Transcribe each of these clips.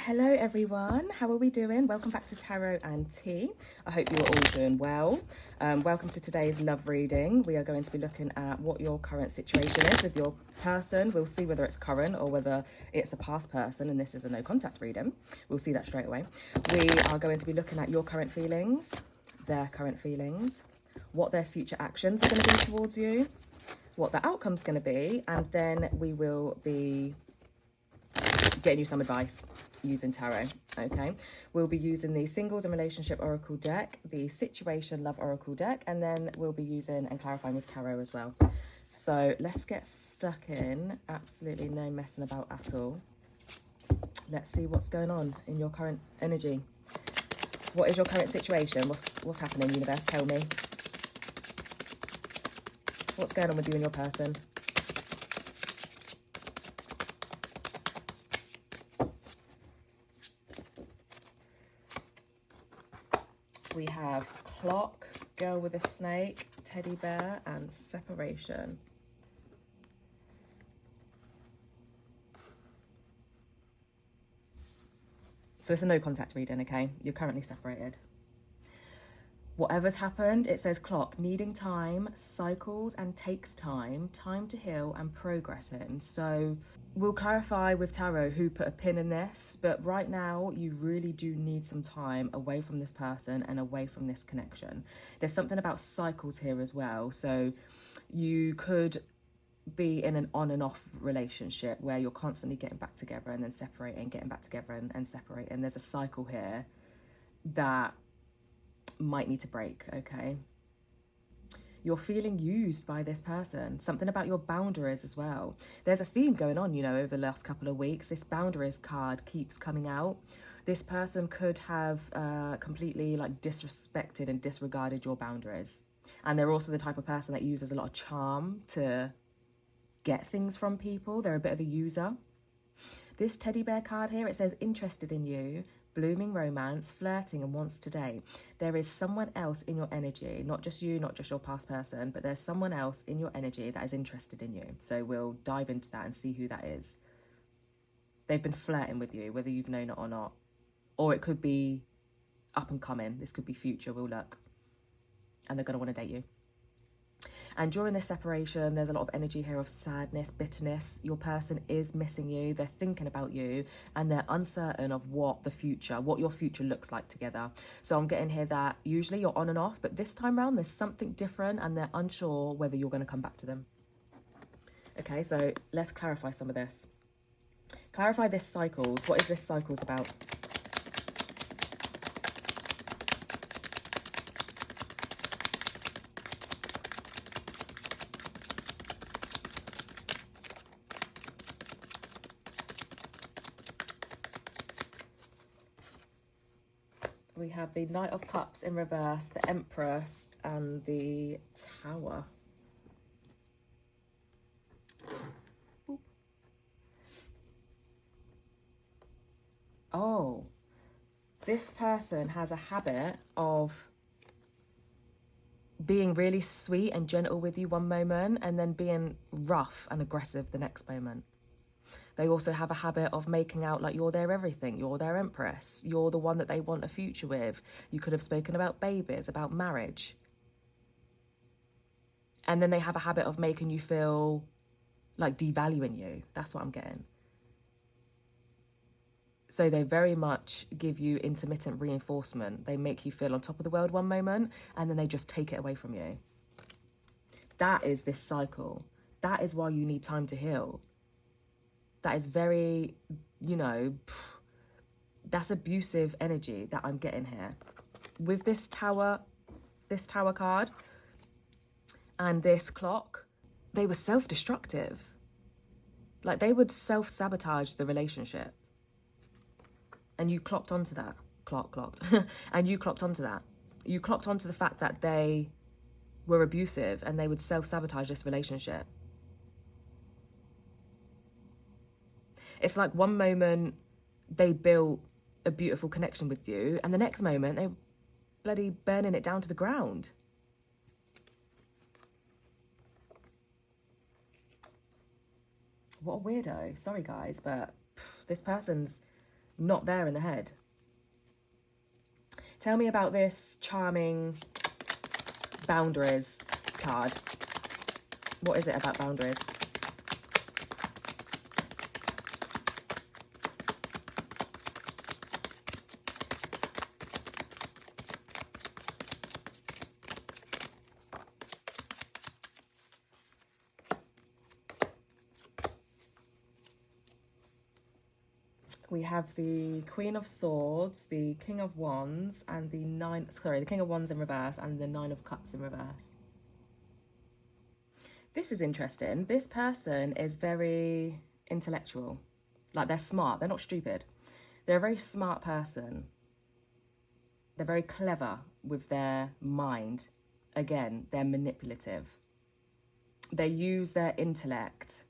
Hello everyone, how are we doing? Welcome back to Tarot and Tea. I hope you're all doing well. Welcome to today's love reading. We are going to be looking at what your current situation is with your person. We'll see whether it's current or whether it's a past person, and this is a no contact reading. We'll see that straight away. We are going to be looking at your current feelings, their current feelings, what their future actions are going to be towards you, what the outcome's going to be, and then we will be getting you some advice using tarot. Okay, we'll be using the singles and relationship oracle deck, the situation love oracle deck, and then we'll be using and clarifying with tarot as well. So let's get stuck in. Absolutely no messing about at all. Let's see what's going on in your current energy. What is your current situation? What's happening, universe? Tell me. What's going on with you and your person? We have clock, girl with a snake, teddy bear, and separation. So it's a no contact reading, okay? You're currently separated. Whatever's happened, it says clock, needing time, cycles and takes time, time to heal and progressing. So we'll clarify with tarot who put a pin in this, but right now you really do need some time away from this person and away from this connection. There's something about cycles here as well. So you could be in an on and off relationship where you're constantly getting back together and then separating, getting back together and separating. There's a cycle here that might need to break, okay? You're feeling used by this person. Something about your boundaries as well. There's a theme going on, you know, over the last couple of weeks. This boundaries card keeps coming out. This person could have completely like disrespected and disregarded your boundaries. And they're also the type of person that uses a lot of charm to get things from people. They're a bit of a user. This teddy bear card here, it says interested in you, blooming romance, flirting and wants to date. There is someone else in your energy, not just you, not just your past person, but there's someone else in your energy that is interested in you. So we'll dive into that and see who that is. They've been flirting with you, whether you've known it or not. Or it could be up and coming. This could be future, we'll look. And they're going to want to date you. And during this separation, there's a lot of energy here of sadness, bitterness. Your person is missing you. They're thinking about you and they're uncertain of what your future looks like together. So I'm getting here that usually you're on and off, but this time around there's something different and they're unsure whether you're going to come back to them. Okay, so let's clarify some of this. Clarify this cycles. What is this cycles about? We have the Knight of Cups in reverse, the Empress, and the Tower. Boop. Oh, this person has a habit of being really sweet and gentle with you one moment and then being rough and aggressive the next moment. They also have a habit of making out like you're their everything, you're their empress, you're the one that they want a future with. You could have spoken about babies, about marriage. And then they have a habit of making you feel like devaluing you. That's what I'm getting. So they very much give you intermittent reinforcement. They make you feel on top of the world one moment and then they just take it away from you. That is this cycle. That is why you need time to heal. That is very, you know, that's abusive energy that I'm getting here. With this tower card and this clock, they were self-destructive. Like they would self-sabotage the relationship. And you clocked onto that. And you clocked onto that. You clocked onto the fact that they were abusive and they would self-sabotage this relationship. It's like one moment they built a beautiful connection with you and the next moment they bloody burning it down to the ground. What a weirdo. Sorry guys, but this person's not there in the head. Tell me about this charming boundaries card. What is it about boundaries? We have the Queen of Swords, the King of Wands, and the King of Wands in reverse and the Nine of Cups in reverse. This is interesting. This person is very intellectual. Like, they're smart. They're not stupid. They're a very smart person. They're very clever with their mind. Again, they're manipulative. They use their intellect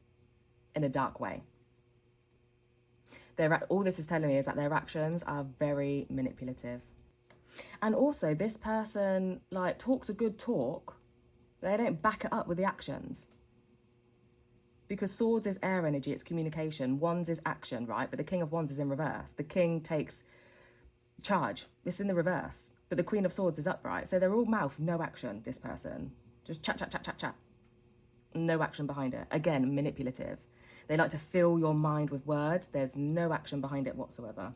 in a dark way. All this is telling me is that their actions are very manipulative. And also, this person, like, talks a good talk. They don't back it up with the actions. Because swords is air energy, it's communication. Wands is action, right? But the King of Wands is in reverse. The King takes charge. It's in the reverse. But the Queen of Swords is upright. So they're all mouth, no action, this person. Just chat, chat, chat, chat, chat. No action behind it. Again, manipulative. They like to fill your mind with words. There's no action behind it whatsoever.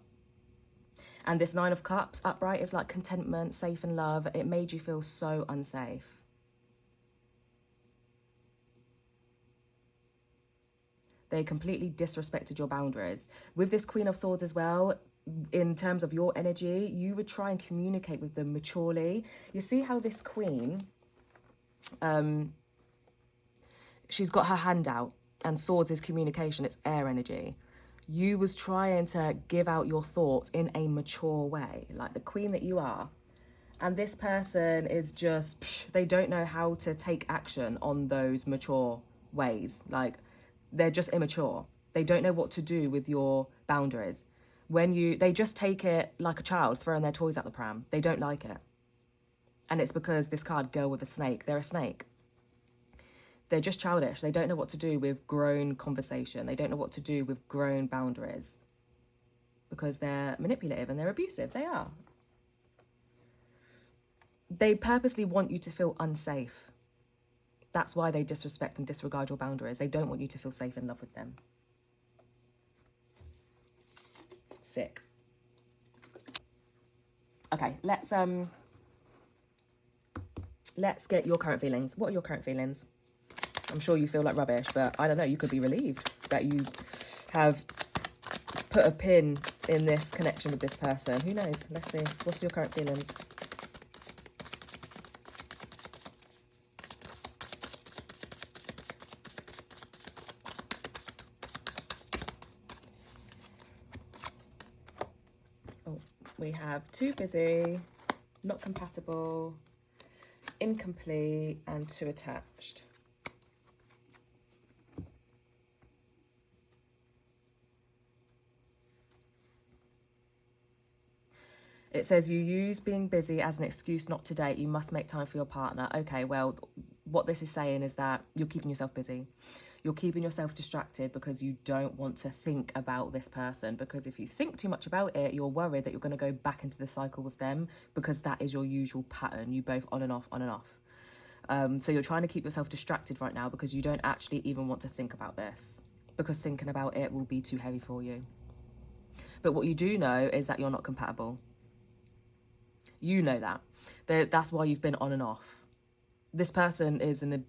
And this Nine of Cups upright is like contentment, safe in love. It made you feel so unsafe. They completely disrespected your boundaries. With this Queen of Swords as well, in terms of your energy, you would try and communicate with them maturely. You see how this Queen, she's got her hand out. And swords is communication, it's air energy. You was trying to give out your thoughts in a mature way, like the queen that you are. And this person is just, they don't know how to take action on those mature ways. Like, they're just immature. They don't know what to do with your boundaries. They just take it like a child throwing their toys at the pram. They don't like it. And it's because this card, girl with a snake, they're a snake. They're just childish. They don't know what to do with grown conversation. They don't know what to do with grown boundaries because they're manipulative and they're abusive. They are. They purposely want you to feel unsafe. That's why they disrespect and disregard your boundaries. They don't want you to feel safe in love with them. Sick. Okay, let's get your current feelings. What are your current feelings? I'm sure you feel like rubbish, but I don't know, you could be relieved that you have put a pin in this connection with this person. Who knows? Let's see. What's your current feelings? Oh, we have too busy, not compatible, incomplete, and too attached. It says you use being busy as an excuse not to date. You must make time for your partner. Okay, well, what this is saying is that you're keeping yourself busy. You're keeping yourself distracted because you don't want to think about this person. Because if you think too much about it, you're worried that you're going to go back into the cycle with them because that is your usual pattern. You both on and off, on and off. So you're trying to keep yourself distracted right now because you don't actually even want to think about this because thinking about it will be too heavy for you. But what you do know is that you're not compatible. You know that. That's why you've been on and off. This person is an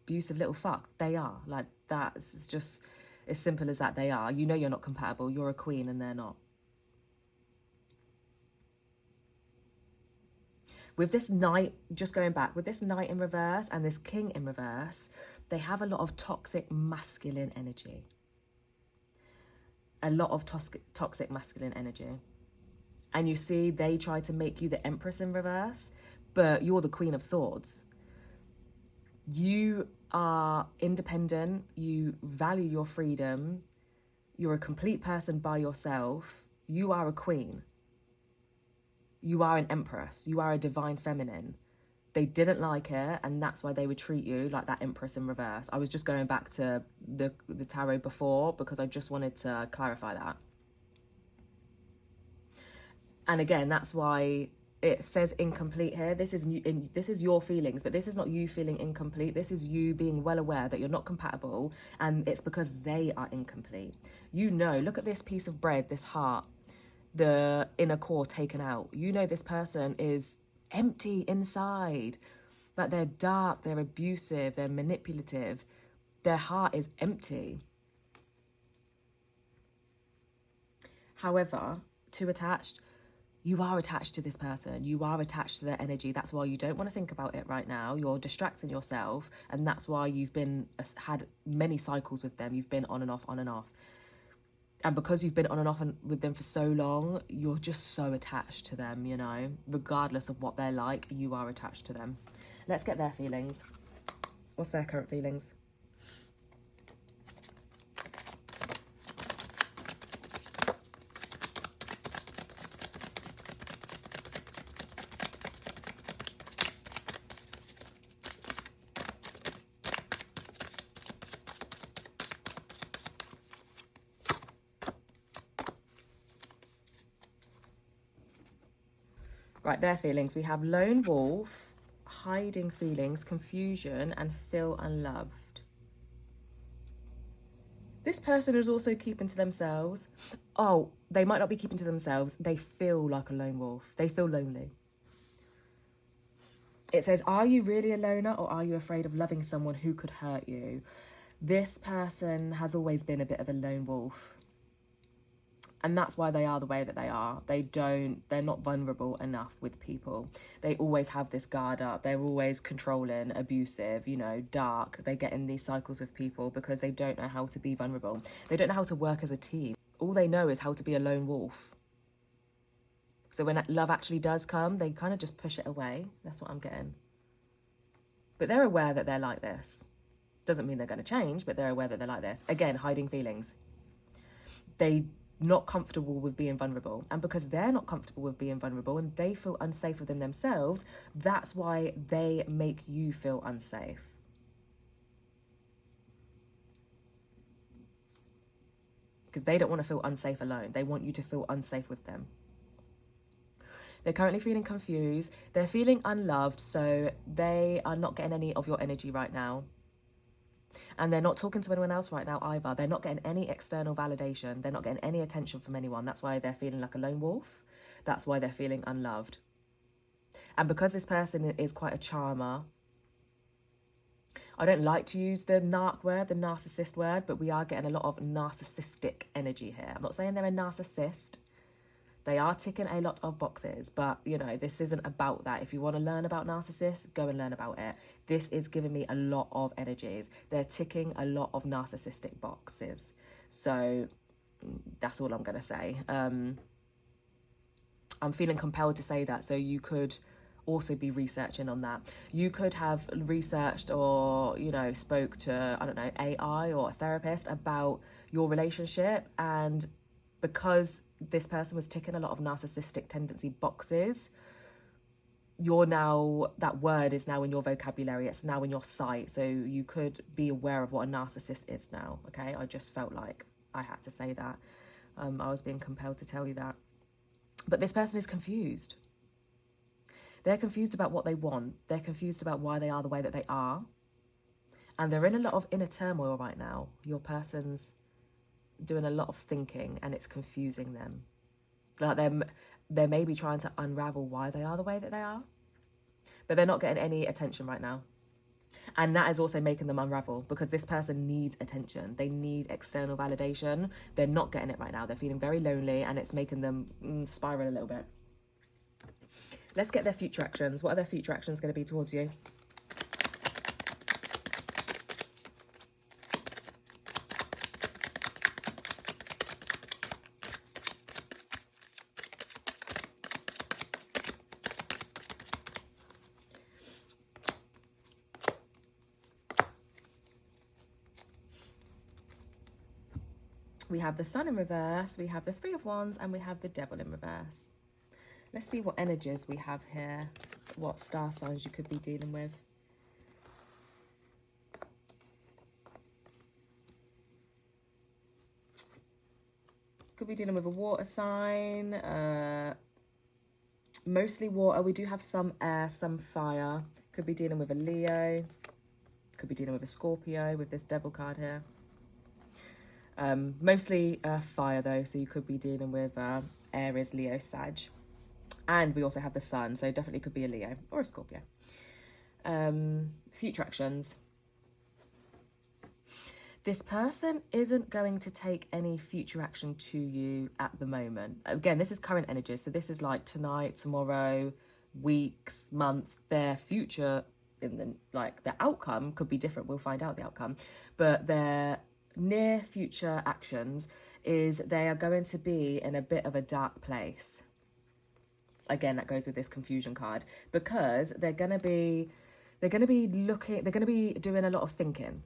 abusive little fuck. They are. Like, that's just as simple as that. They are. You know you're not compatible. You're a queen and they're not. With this knight, just going back, with this knight in reverse and this king in reverse, they have a lot of toxic masculine energy. A lot of toxic masculine energy. And you see, they try to make you the Empress in reverse, but you're the Queen of Swords. You are independent. You value your freedom. You're a complete person by yourself. You are a queen. You are an empress. You are a divine feminine. They didn't like it, and that's why they would treat you like that Empress in reverse. I was just going back to the tarot before because I just wanted to clarify that. And again, that's why it says incomplete here. This is your feelings, but this is not you feeling incomplete. This is you being well aware that you're not compatible, and it's because they are incomplete. You know, look at this piece of bread, this heart, the inner core taken out. You know this person is empty inside. Like, they're dark, they're abusive, they're manipulative. Their heart is empty. However, too attached, you are attached to this person. You are attached to their energy. That's why you don't want to think about it right now. You're distracting yourself. And that's why you've had many cycles with them. You've been on and off, on and off. And because you've been on and off with them for so long, you're just so attached to them, you know. Regardless of what they're like, you are attached to them. Let's get their feelings. What's their current feelings? Right, their feelings. We have lone wolf, hiding feelings, confusion, and feel unloved. This person is also keeping to themselves. Oh, they might not be keeping to themselves. They feel like a lone wolf. They feel lonely. It says, are you really a loner, or are you afraid of loving someone who could hurt you? This person has always been a bit of a lone wolf. And that's why they are the way that they are. They're not vulnerable enough with people. They always have this guard up. They're always controlling, abusive, you know, dark. They get in these cycles with people because they don't know how to be vulnerable. They don't know how to work as a team. All they know is how to be a lone wolf. So when love actually does come, they kind of just push it away. That's what I'm getting. But they're aware that they're like this. Doesn't mean they're going to change, but they're aware that they're like this. Again, hiding feelings. They're not comfortable with being vulnerable. And because they're not comfortable with being vulnerable and they feel unsafe within themselves, that's why they make you feel unsafe. Because they don't want to feel unsafe alone. They want you to feel unsafe with them. They're currently feeling confused. They're feeling unloved, so they are not getting any of your energy right now. And they're not talking to anyone else right now either. They're not getting any external validation. They're not getting any attention from anyone. That's why they're feeling like a lone wolf. That's why they're feeling unloved. And because this person is quite a charmer, I don't like to use the narc word, the narcissist word, but we are getting a lot of narcissistic energy here. I'm not saying they're a narcissist. They are ticking a lot of boxes, but, you know, this isn't about that. If you want to learn about narcissists, go and learn about it. This is giving me a lot of energies. They're ticking a lot of narcissistic boxes. So that's all I'm going to say. I'm feeling compelled to say that, so you could also be researching on that. You could have researched or, you know, spoke to, I don't know, AI or a therapist about your relationship, and because this person was ticking a lot of narcissistic tendency boxes, that word is now in your vocabulary. It's now in your sight. So you could be aware of what a narcissist is now. Okay. I just felt like I had to say that. I was being compelled to tell you that. But this person is confused. They're confused about what they want. They're confused about why they are the way that they are. And they're in a lot of inner turmoil right now. Your person's doing a lot of thinking, and it's confusing them. Like they're maybe trying to unravel why they are the way that they are, but they're not getting any attention right now. And that is also making them unravel, because this person needs attention. They need external validation. They're not getting it right now. They're feeling very lonely, and it's making them spiral a little bit. Let's get their future actions. What are their future actions going to be towards you? We have the Sun in reverse, we have the Three of Wands, and we have the Devil in reverse. Let's see what energies we have here, what star signs you could be dealing with. Could be dealing with a water sign, Mostly water. We do have some air, some fire. Could be dealing with a Leo. Could be dealing with a Scorpio with this devil card here. Mostly fire though, so you could be dealing with Aries, Leo, Sag. And we also have the sun, so definitely could be a Leo or a Scorpio. Future actions. This person isn't going to take any future action to you at the moment. Again, this is current energy, so this is like tonight, tomorrow, weeks, months. Their future, the outcome could be different. We'll find out the outcome. But their near future actions is they are going to be in a bit of a dark place. Again, that goes with this confusion card, because they're going to be doing a lot of thinking.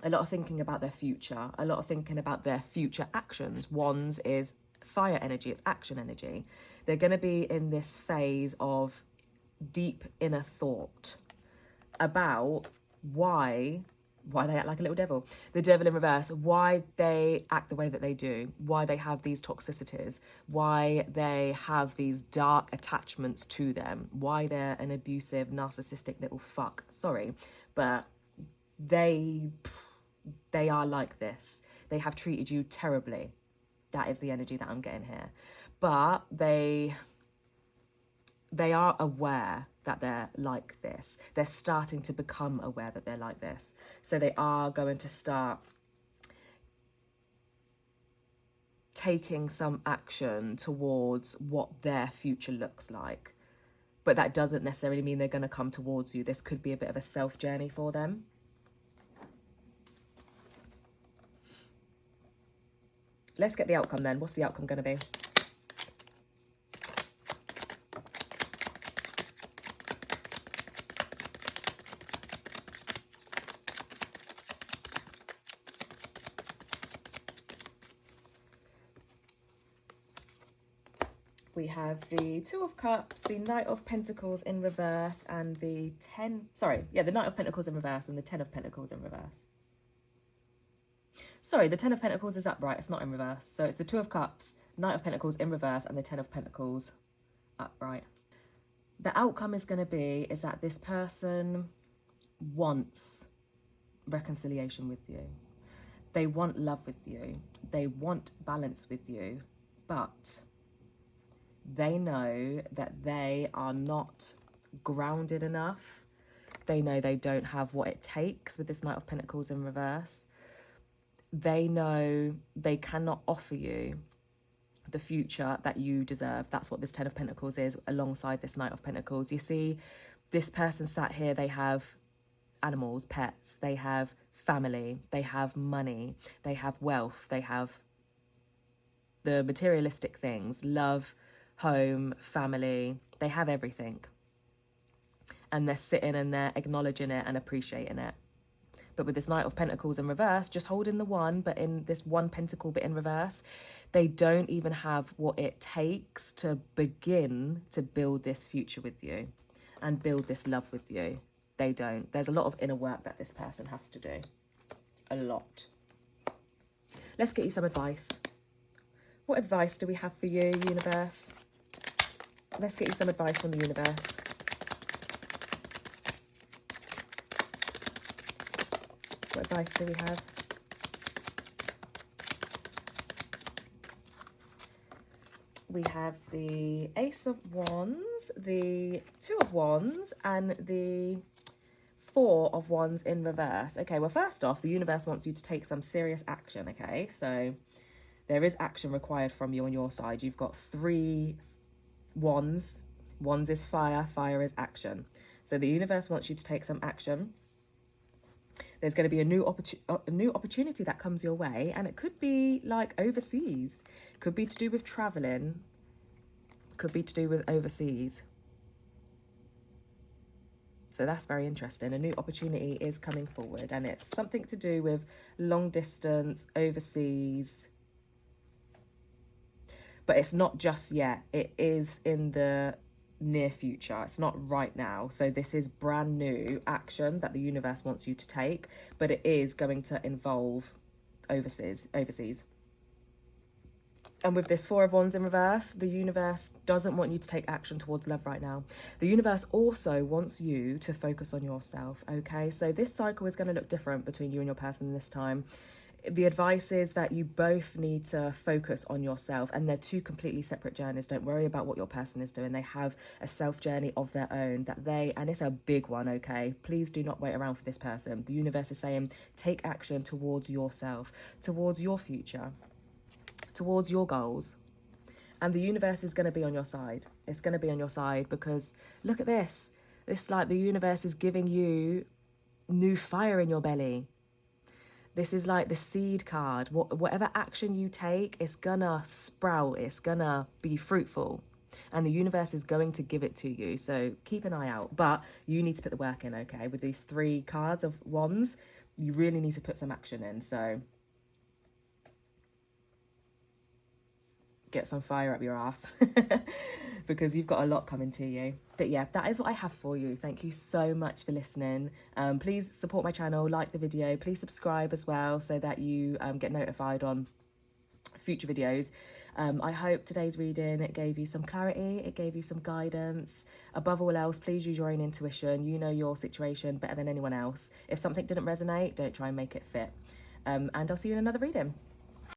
A lot of thinking about their future, a lot of thinking about their future actions. Wands is fire energy, it's action energy. They're going to be in this phase of deep inner thought about why they act like a little devil. The devil in reverse, why they act the way that they do, why they have these toxicities, why they have these dark attachments to them, why they're an abusive, narcissistic little fuck. Sorry, but they are like this. They have treated you terribly. That is the energy that I'm getting here. But they are aware that they're like this. They're starting to become aware that they're like this. So they are going to start taking some action towards what their future looks like. But that doesn't necessarily mean they're going to come towards you. This could be a bit of a self journey for them. Let's get the outcome then. What's the outcome going to be? We have the Two of Cups, the Knight of Pentacles in reverse, and the the Knight of Pentacles in reverse and the Ten of Pentacles in reverse. Sorry, the Ten of Pentacles is upright, it's not in reverse. So it's the Two of Cups, Knight of Pentacles in reverse, and the Ten of Pentacles upright. The outcome is going to be is that this person wants reconciliation with you. They want love with you. They want balance with you. But they know that they are not grounded enough. They know they don't have what it takes with this Knight of Pentacles in reverse. They know they cannot offer you the future that you deserve. That's what this Ten of Pentacles is alongside this Knight of Pentacles. You see, this person sat here, they have animals, pets, they have family, they have money, they have wealth, they have the materialistic things, love, home, family, they have everything. And they're sitting and they're acknowledging it and appreciating it. But with this Knight of Pentacles in reverse, just holding the one, but in this one pentacle but in reverse, they don't even have what it takes to begin to build this future with you and build this love with you. They don't. There's a lot of inner work that this person has to do. A lot. Let's get you some advice. What advice do we have for you, universe? Let's get you some advice from the universe. What advice do we have? We have the Ace of Wands, the Two of Wands, and the Four of Wands in reverse. Okay, well, first off, the universe wants you to take some serious action, okay? So there is action required from you on your side. You've got 3 wands. Wands is fire, fire is action. So the universe wants you to take some action. There's going to be a new opportunity that comes your way, and it could be like overseas. Could be to do with traveling. Could be to do with overseas. So that's very interesting. A new opportunity is coming forward, and it's something to do with long distance, overseas. But it's not just yet. It is in the near future. It's not right now. So this is brand new action that the universe wants you to take, but it is going to involve overseas. And with this Four of Wands in reverse, the universe doesn't want you to take action towards love right now. The universe also wants you to focus on yourself, okay? So this cycle is going to look different between you and your person this time. The advice is that you both need to focus on yourself, and they're two completely separate journeys. Don't worry about what your person is doing. They have a self journey of their own and it's a big one, okay? Please do not wait around for this person. The universe is saying take action towards yourself, towards your future, towards your goals. And the universe is going to be on your side. It's going to be on your side because look at this. It's like the universe is giving you new fire in your belly. This is like the seed card. Whatever action you take, it's gonna sprout. It's gonna be fruitful. And the universe is going to give it to you. So keep an eye out. But you need to put the work in, okay? With these 3 cards of wands, you really need to put some action in. So get some fire up your ass because you've got a lot coming to you. But yeah, that is what I have for you. Thank you so much for listening. Please support my channel, like the video, please subscribe as well so that you get notified on future videos. I hope today's reading, it gave you some clarity, it gave you some guidance. Above all else, please use your own intuition. You know your situation better than anyone else. If something didn't resonate, don't try and make it fit. And I'll see you in another reading.